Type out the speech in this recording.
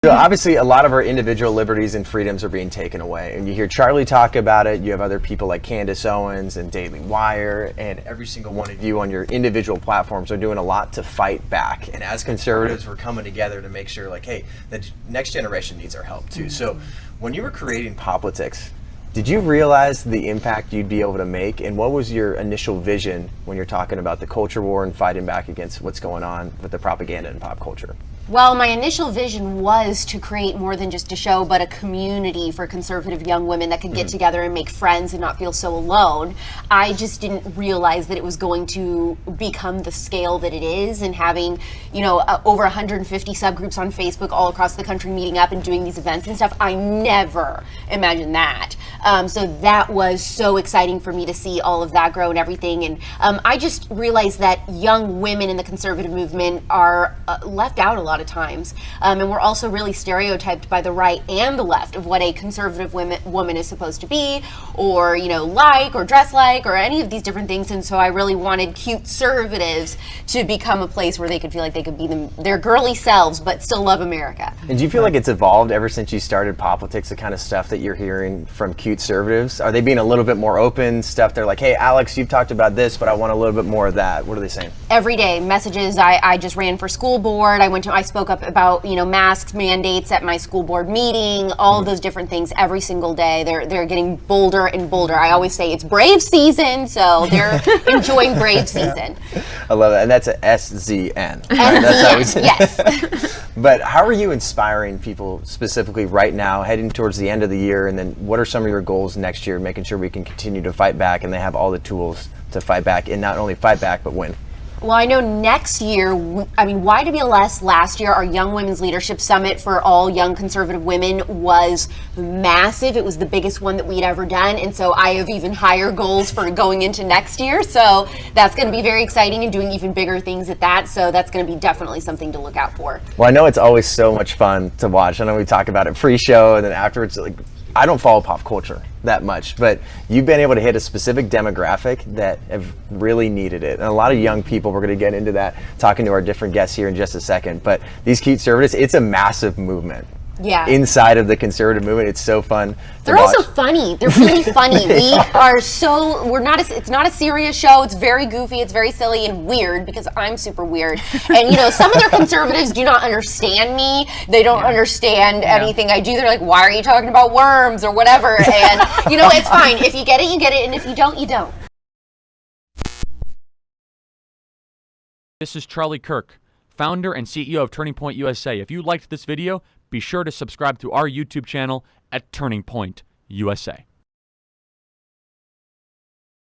So obviously, a lot of our individual liberties and freedoms are being taken away, and you hear Charlie talk about it. You have other people like Candace Owens and Daily Wire, and every single one of you on your individual platforms are doing a lot to fight back. And as conservatives, we're coming together to make sure, like, hey, the next generation needs our help too. So, when you were creating Politics, did you realize the impact you'd be able to make, and what was your initial vision when you're talking about the culture war and fighting back against what's going on with the propaganda in pop culture? Well, my initial vision was to create more than just a show, but a community for conservative young women that could get together and make friends and not feel so alone. I just didn't realize that it was going to become the scale that it is, and having, you know, over 150 subgroups on Facebook all across the country meeting up and doing these events and stuff. I never imagined that. So that was so exciting for me to see all of that grow and everything. And I just realized that young women in the conservative movement are left out a lot of times, and we're also really stereotyped by the right and the left of what a conservative woman is supposed to be, or, you know, like, or dress like, or any of these different things. And so I really wanted Cute-servatives to become a place where they could feel like they could be their girly selves but still love America. And do you feel like it's evolved ever since you started Politics, the kind of stuff that you're hearing from Cute-servatives? Are they being a little bit more open stuff? They're like, hey, Alex, you've talked about this, but I want a little bit more of that. What are they saying? Every day messages. I just ran for school board. I spoke up about, you know, masks mandates at my school board meeting, all of those different things every single day. They're getting bolder and bolder. I always say it's Brave season, so they're enjoying Brave season. I love it. And that's a SZN. Right? That's how we say it. Yes. But how are you inspiring people specifically right now, heading towards the end of the year, and then what are some of your goals next year, making sure we can continue to fight back and they have all the tools to fight back, and not only fight back, but win? Well, I know next year, YWLS last year, our Young Women's Leadership Summit for all young conservative women was massive. It was the biggest one that we'd ever done. And so I have even higher goals for going into next year. So that's going to be very exciting, and doing even bigger things at that. So that's going to be definitely something to look out for. Well, I know it's always so much fun to watch. I know we talk about it pre-show, and then afterwards, like, I don't follow pop culture that much, but you've been able to hit a specific demographic that have really needed it. And a lot of young people, we're going to get into that, talking to our different guests here in just a second. But these Cute-servatives, it's a massive movement. Yeah. Inside of the conservative movement, it's so fun. They're also funny. They're really funny. We are so, it's not a serious show. It's very goofy. It's very silly and weird, because I'm super weird. And, you know, some of their conservatives do not understand me. They don't understand anything I do. They're like, why are you talking about worms or whatever? And, you know, it's fine. If you get it, you get it. And if you don't, you don't. This is Charlie Kirk, founder and CEO of Turning Point USA. If you liked this video, be sure to subscribe to our YouTube channel at Turning Point USA.